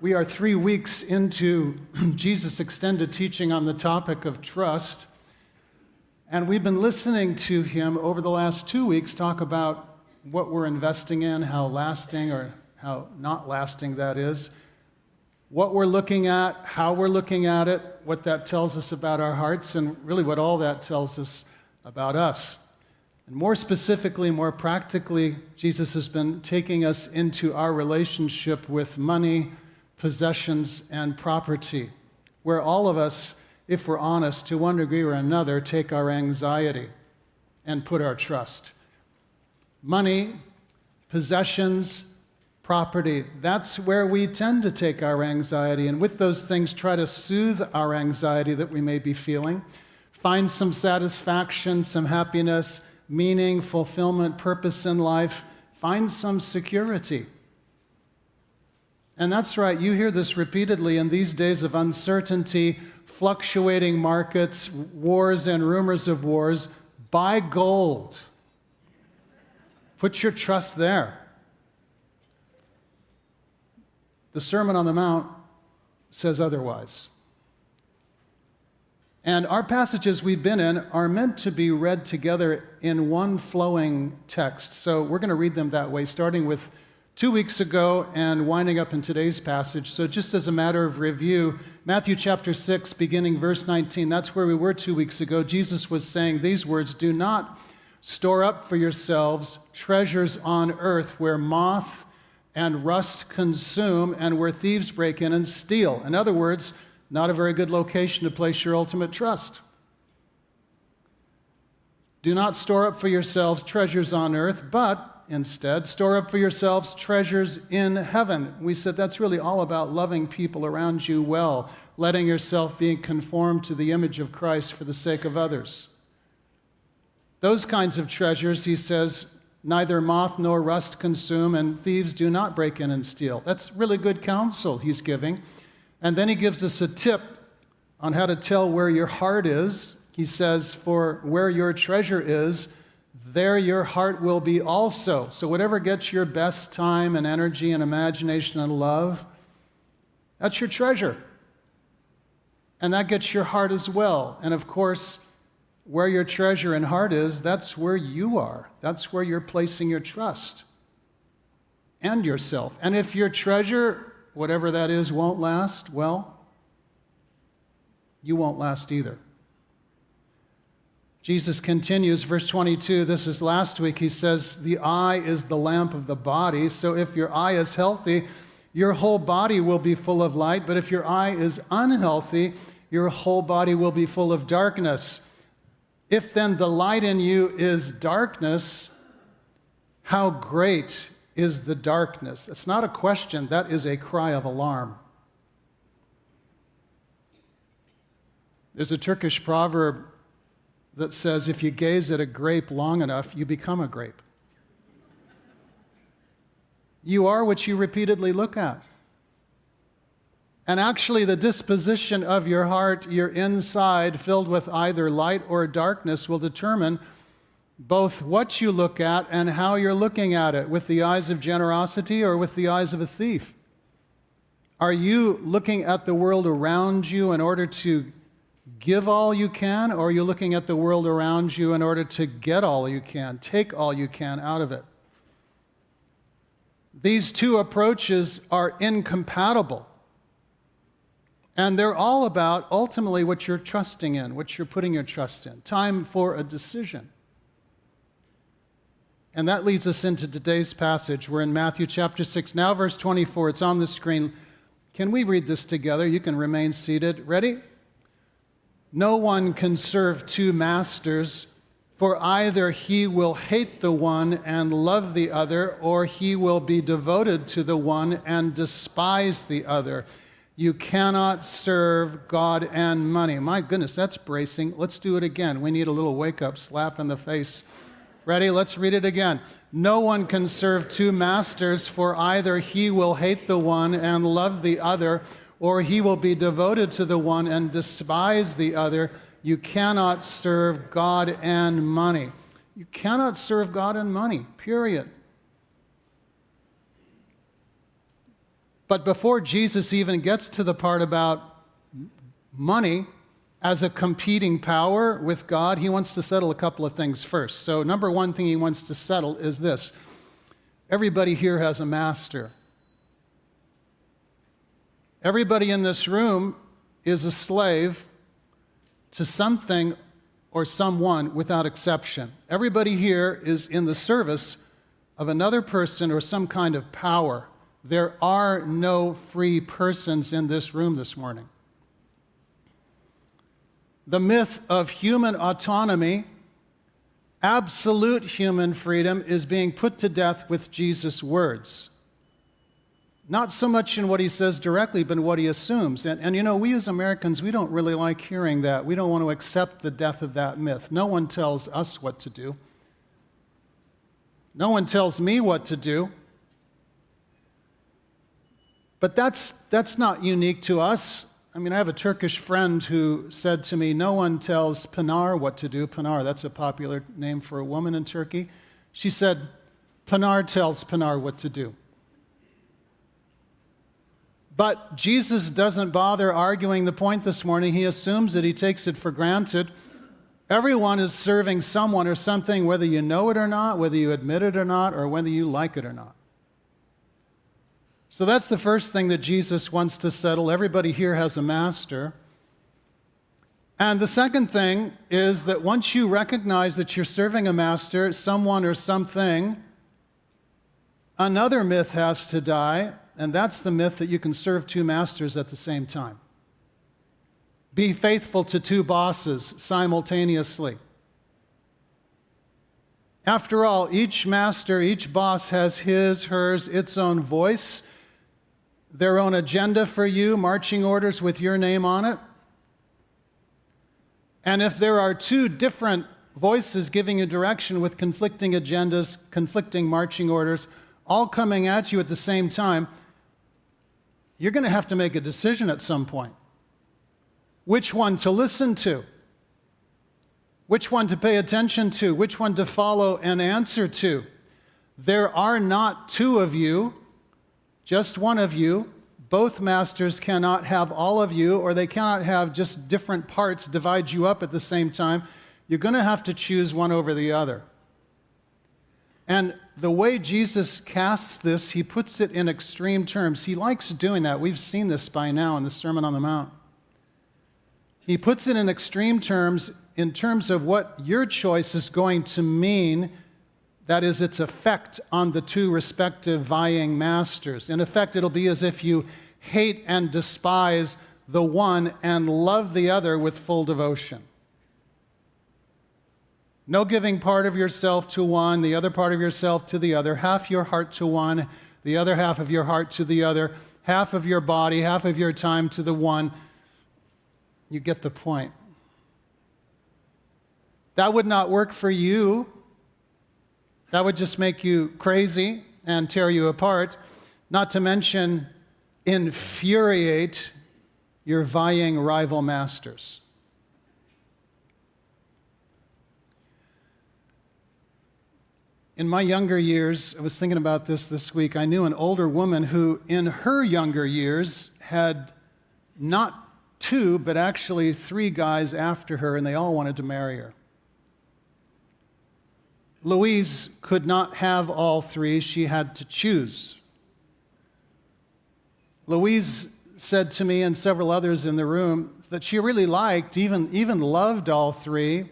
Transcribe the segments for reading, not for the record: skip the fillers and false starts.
We are 3 weeks into Jesus' extended teaching on the topic of trust, and we've been listening to him over the last 2 weeks talk about what we're investing in, how lasting or how not lasting that is, what we're looking at, how we're looking at it, what that tells us about our hearts, and really what all that tells us about us. And more specifically, more practically, Jesus has been taking us into our relationship with money, possessions, and property, where all of us, if we're honest, to one degree or another, take our anxiety and put our trust. Money, possessions, property, that's where we tend to take our anxiety, and with those things try to soothe our anxiety that we may be feeling, find some satisfaction, some happiness, meaning, fulfillment, purpose in life, find some security. And that's right, you hear this repeatedly in these days of uncertainty, fluctuating markets, wars and rumors of wars. Buy gold. Put your trust there. The Sermon on the Mount says otherwise. And our passages we've been in are meant to be read together in one flowing text. So we're going to read them that way, starting with 2 weeks ago and winding up in today's passage. So just as a matter of review, Matthew chapter 6, beginning verse 19, that's where we were 2 weeks ago. Jesus was saying these words, "Do not store up for yourselves treasures on earth where moth and rust consume and where thieves break in and steal." In other words, not a very good location to place your ultimate trust. Do not store up for yourselves treasures on earth, but instead, store up for yourselves treasures in heaven. We said that's really all about loving people around you well, letting yourself be conformed to the image of Christ for the sake of others. Those kinds of treasures, he says, neither moth nor rust consume, and thieves do not break in and steal. That's really good counsel he's giving. And then he gives us a tip on how to tell where your heart is. He says, "For where your treasure is, there your heart will be also." So whatever gets your best time and energy and imagination and love, that's your treasure. And that gets your heart as well. And of course, where your treasure and heart is, that's where you are. That's where you're placing your trust and yourself. And if your treasure, whatever that is, won't last, well, you won't last either. Jesus continues, verse 22, this is last week, he says, "The eye is the lamp of the body, so if your eye is healthy, your whole body will be full of light, but if your eye is unhealthy, your whole body will be full of darkness. If then the light in you is darkness, how great is the darkness?" It's not a question, that is a cry of alarm. There's a Turkish proverb that says, if you gaze at a grape long enough, you become a grape. You are what you repeatedly look at. And actually, the disposition of your heart, your inside, filled with either light or darkness, will determine both what you look at and how you're looking at it, with the eyes of generosity or with the eyes of a thief. Are you looking at the world around you in order to give all you can, or are you looking at the world around you in order to get all you can, take all you can out of it? These two approaches are incompatible. And they're all about ultimately what you're trusting in, what you're putting your trust in. Time for a decision. And that leads us into today's passage. We're in Matthew chapter 6, now verse 24. It's on the screen. Can we read this together? You can remain seated. Ready? "No one can serve two masters, for either he will hate the one and love the other, or he will be devoted to the one and despise the other. You cannot serve God and money." My goodness, that's bracing. Let's do it again. We need a little wake-up slap in the face. Ready? Let's read it again. "No one can serve two masters, for either he will hate the one and love the other, or he will be devoted to the one and despise the other. You cannot serve God and money." You cannot serve God and money, period. But before Jesus even gets to the part about money as a competing power with God, he wants to settle a couple of things first. So number one thing he wants to settle is this. Everybody here has a master. Everybody in this room is a slave to something or someone without exception. Everybody here is in the service of another person or some kind of power. There are no free persons in this room this morning. The myth of human autonomy, absolute human freedom, is being put to death with Jesus' words. Not so much in what he says directly, but in what he assumes. And you know, we as Americans, we don't really like hearing that. We don't want to accept the death of that myth. No one tells us what to do. No one tells me what to do. But that's not unique to us. I mean, I have a Turkish friend who said to me, no one tells Pınar what to do. Pınar, that's a popular name for a woman in Turkey. She said, Pınar tells Pınar what to do. But Jesus doesn't bother arguing the point this morning. He assumes it. He takes it for granted. Everyone is serving someone or something, whether you know it or not, whether you admit it or not, or whether you like it or not. So that's the first thing that Jesus wants to settle. Everybody here has a master. And the second thing is that once you recognize that you're serving a master, someone or something, another myth has to die, and that's the myth that you can serve two masters at the same time. Be faithful to two bosses simultaneously. After all, each master, each boss has his, hers, its own voice, their own agenda for you, marching orders with your name on it. And if there are two different voices giving you direction with conflicting agendas, conflicting marching orders, all coming at you at the same time, you're going to have to make a decision at some point. Which one to listen to? Which one to pay attention to? Which one to follow and answer to? There are not two of you, just one of you. Both masters cannot have all of you, or they cannot have just different parts divide you up at the same time. You're going to have to choose one over the other. And the way Jesus casts this, he puts it in extreme terms. He likes doing that. We've seen this by now in the Sermon on the Mount. He puts it in extreme terms, in terms of what your choice is going to mean. That is, its effect on the two respective vying masters. In effect, it'll be as if you hate and despise the one and love the other with full devotion. No giving part of yourself to one, the other part of yourself to the other, half your heart to one, the other half of your heart to the other, half of your body, half of your time to the one. You get the point. That would not work for you. That would just make you crazy and tear you apart, not to mention infuriate your vying rival masters. In my younger years, I was thinking about this week, I knew an older woman who, in her younger years, had not two, but actually three guys after her, and they all wanted to marry her. Louise could not have all three. She had to choose. Louise said to me and several others in the room that she really liked, even loved all three.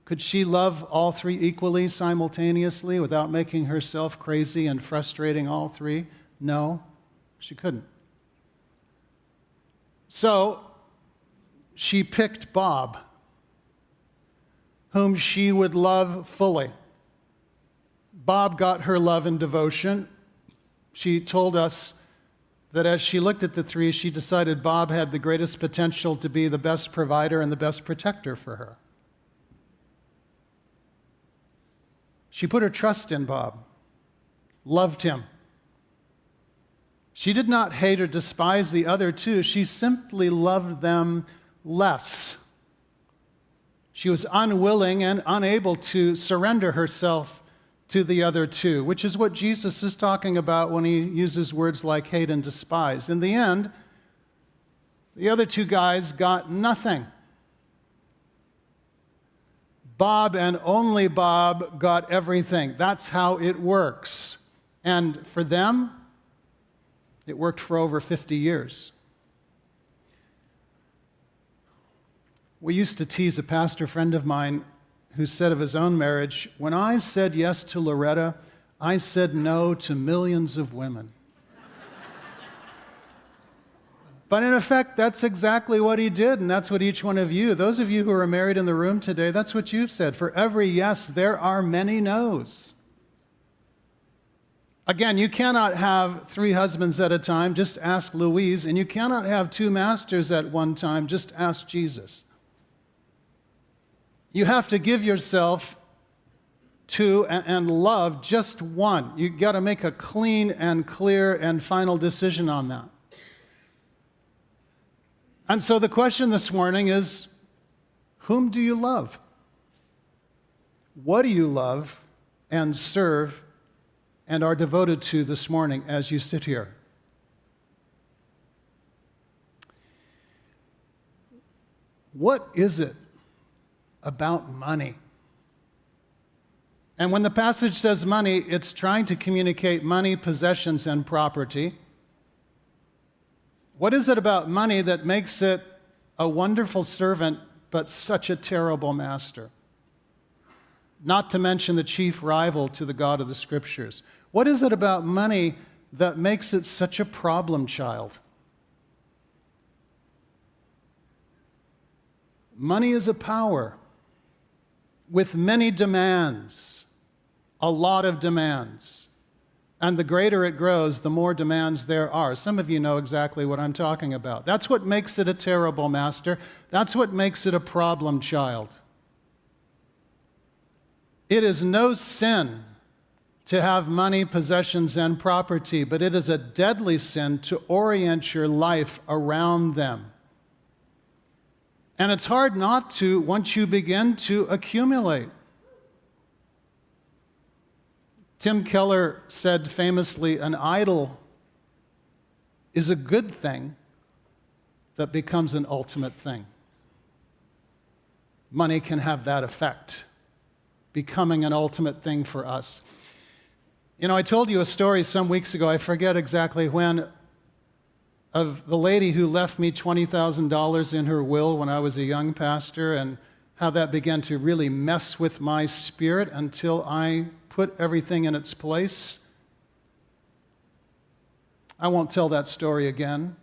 Could she love all three equally, simultaneously, without making herself crazy and frustrating all three? No, she couldn't. So she picked Bob, whom she would love fully. Bob got her love and devotion. She told us that as she looked at the three, she decided Bob had the greatest potential to be the best provider and the best protector for her. She put her trust in Bob, loved him. She did not hate or despise the other two. She simply loved them less. She was unwilling and unable to surrender herself to the other two, which is what Jesus is talking about when he uses words like hate and despise. In the end, the other two guys got nothing. Bob and only Bob got everything. That's how it works. And for them, it worked for over 50 years. We used to tease a pastor friend of mine who said of his own marriage, "When I said yes to Loretta, I said no to millions of women." But in effect, that's exactly what he did, and that's what each one of you, those of you who are married in the room today, that's what you've said. For every yes, there are many no's. Again, you cannot have 3 husbands at a time, just ask Louise, and you cannot have 2 masters at one time, just ask Jesus. You have to give yourself to and love just one. You've got to make a clean and clear and final decision on that. And so the question this morning is, whom do you love? What do you love and serve and are devoted to this morning as you sit here? What is it about money? And when the passage says money, it's trying to communicate money, possessions, and property. What is it about money that makes it a wonderful servant, but such a terrible master? Not to mention the chief rival to the God of the Scriptures. What is it about money that makes it such a problem child? Money is a power with many demands, a lot of demands. And the greater it grows, the more demands there are. Some of you know exactly what I'm talking about. That's what makes it a terrible master. That's what makes it a problem child. It is no sin to have money, possessions, and property, but it is a deadly sin to orient your life around them. And it's hard not to once you begin to accumulate. Tim Keller said famously, an idol is a good thing that becomes an ultimate thing. Money can have that effect, becoming an ultimate thing for us. You know, I told you a story some weeks ago, I forget exactly when, of the lady who left me $20,000 in her will when I was a young pastor, and how that began to really mess with my spirit until I put everything in its place. I won't tell that story again.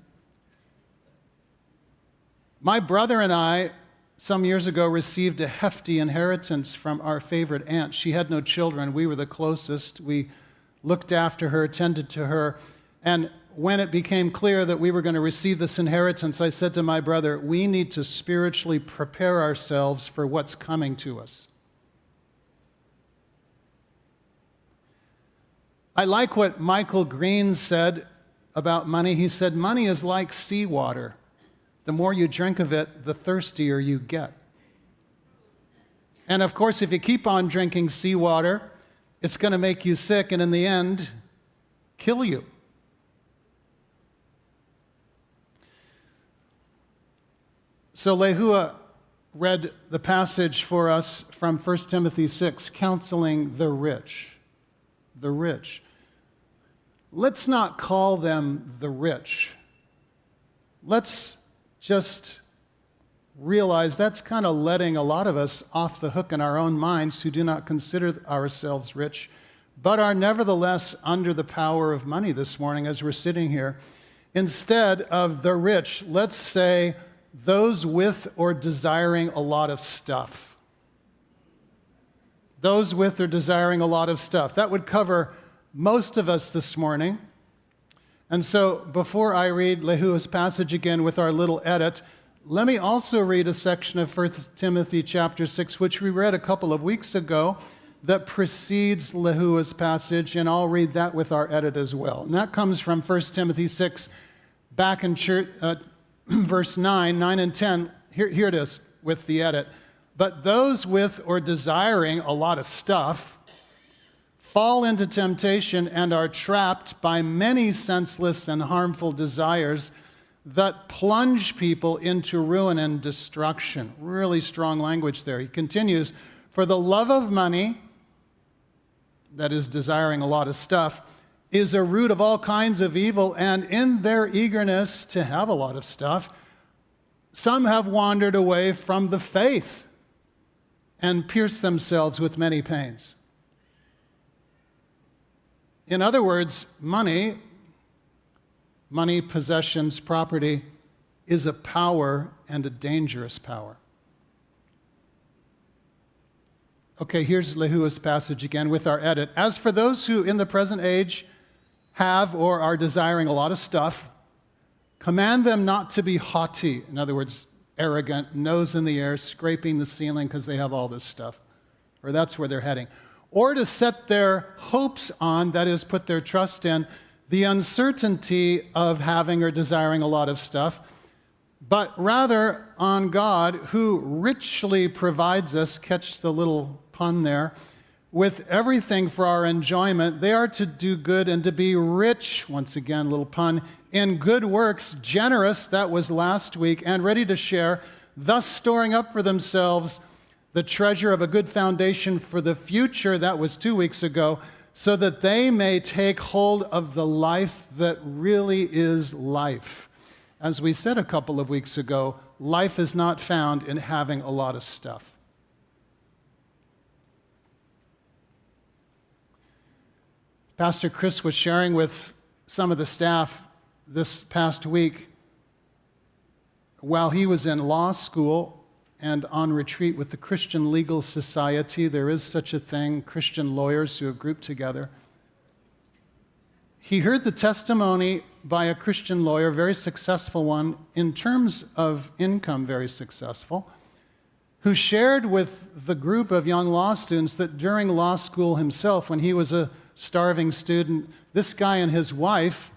My brother and I, some years ago, received a hefty inheritance from our favorite aunt. She had no children. We were the closest. We looked after her, tended to her. And when it became clear that we were going to receive this inheritance, I said to my brother, we need to spiritually prepare ourselves for what's coming to us. I like what Michael Green said about money. He said, money is like seawater. The more you drink of it, the thirstier you get. And of course, if you keep on drinking seawater, it's going to make you sick and in the end, kill you. So Lehua read the passage for us from 1 Timothy 6, counseling the rich. The rich. Let's not call them the rich. Let's just realize that's kind of letting a lot of us off the hook in our own minds who do not consider ourselves rich, but are nevertheless under the power of money this morning as we're sitting here. Instead of the rich, let's say those with or desiring a lot of stuff. Those with or desiring a lot of stuff. That would cover most of us this morning. And so before I read Lehua's passage again with our little edit, let me also read a section of 1 Timothy chapter 6, which we read a couple of weeks ago, that precedes Lehua's passage, and I'll read that with our edit as well. And that comes from 1 Timothy 6, back in verse 9 and 10. Here it is with the edit. But those with or desiring a lot of stuff fall into temptation and are trapped by many senseless and harmful desires that plunge people into ruin and destruction. Really strong language there. He continues, for the love of money, that is desiring a lot of stuff, is a root of all kinds of evil, and in their eagerness to have a lot of stuff, some have wandered away from the faith and pierced themselves with many pains. In other words, money, possessions, property, is a power and a dangerous power. Okay, here's Lehua's passage again with our edit. As for those who in the present age have or are desiring a lot of stuff, command them not to be haughty, in other words, arrogant, nose in the air, scraping the ceiling because they have all this stuff, or that's where they're heading. Or to set their hopes on, that is, put their trust in, the uncertainty of having or desiring a lot of stuff, but rather on God, who richly provides us, catch the little pun there, with everything for our enjoyment. They are to do good and to be rich, once again, little pun, in good works, generous, that was last week, and ready to share, thus storing up for themselves the treasure of a good foundation for the future, that was 2 weeks ago, so that they may take hold of the life that really is life. As we said a couple of weeks ago, life is not found in having a lot of stuff. Pastor Chris was sharing with some of the staff this past week while he was in law school and on retreat with the Christian Legal Society. There is such a thing, Christian lawyers who have grouped together. He heard the testimony by a Christian lawyer, very successful one, in terms of income, very successful, who shared with the group of young law students that during law school himself, when he was a starving student, this guy and his wife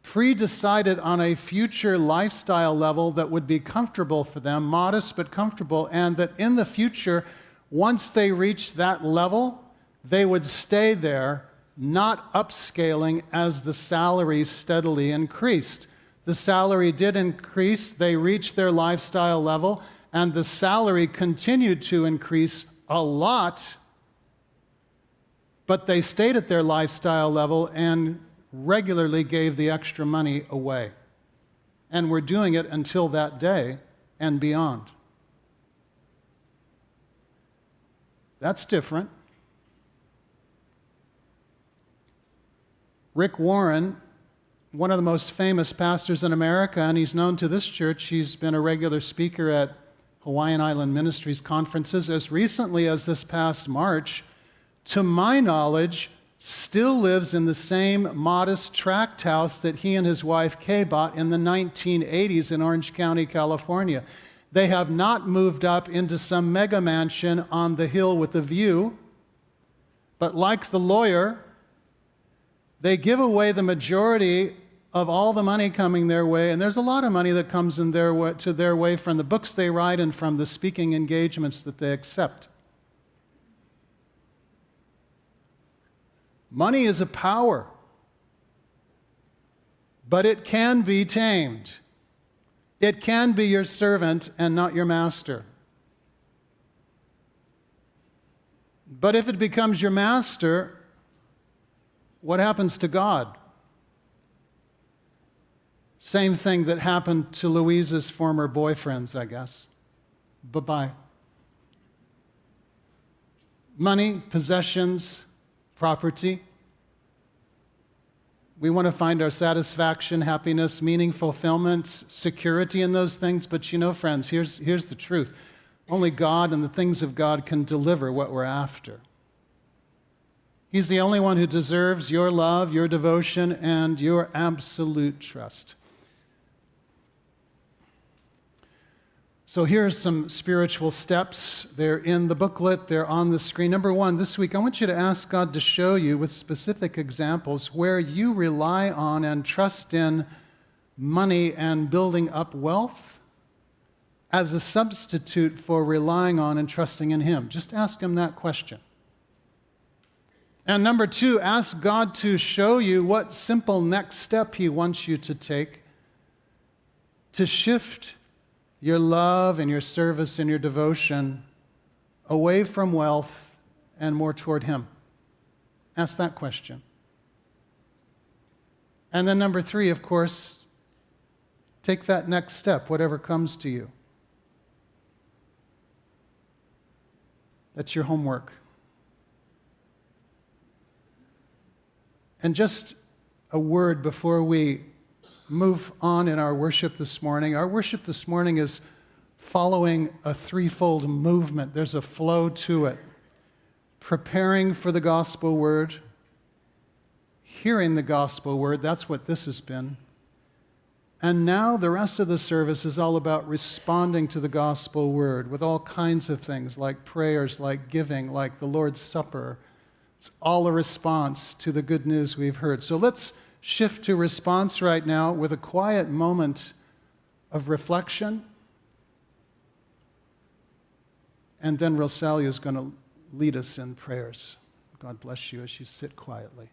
pre-decided on a future lifestyle level that would be comfortable for them, modest but comfortable, and that in the future, once they reached that level, they would stay there, not upscaling as the salary steadily increased. The salary did increase, they reached their lifestyle level, and the salary continued to increase a lot, but they stayed at their lifestyle level and regularly gave the extra money away. And were doing it until that day and beyond. That's different. Rick Warren, one of the most famous pastors in America, and he's known to this church. He's been a regular speaker at Hawaiian Island Ministries conferences as recently as this past March. To my knowledge, still lives in the same modest tract house that he and his wife Kay bought in the 1980s in Orange County, California. They have not moved up into some mega mansion on the hill with a view, but like the lawyer, they give away the majority of all the money coming their way, and there's a lot of money that comes in to their way from the books they write and from the speaking engagements that they accept. Money is a power, but it can be tamed. It can be your servant and not your master. But if it becomes your master, what happens to God? Same thing that happened to Louise's former boyfriends, I guess. Bye-bye. Money, possessions, property. We want to find our satisfaction, happiness, meaning, fulfillment, security in those things. But you know, friends, here's the truth. Only God and the things of God can deliver what we're after. He's the only one who deserves your love, your devotion, and your absolute trust. So here are some spiritual steps. They're in the booklet. They're on the screen. Number one, this week, I want you to ask God to show you with specific examples where you rely on and trust in money and building up wealth as a substitute for relying on and trusting in Him. Just ask Him that question. And number 2, ask God to show you what simple next step He wants you to take to shift your love and your service and your devotion away from wealth and more toward Him. Ask that question. And then number 3, of course, take that next step, whatever comes to you. That's your homework. And just a word before we move on in our worship this morning. Our worship this morning is following a threefold movement. There's a flow to it. Preparing for the gospel word, hearing the gospel word, that's what this has been. And now the rest of the service is all about responding to the gospel word with all kinds of things like prayers, like giving, like the Lord's Supper. It's all a response to the good news we've heard. So let's shift to response right now with a quiet moment of reflection. And then Rosalia is going to lead us in prayers. God bless you as you sit quietly.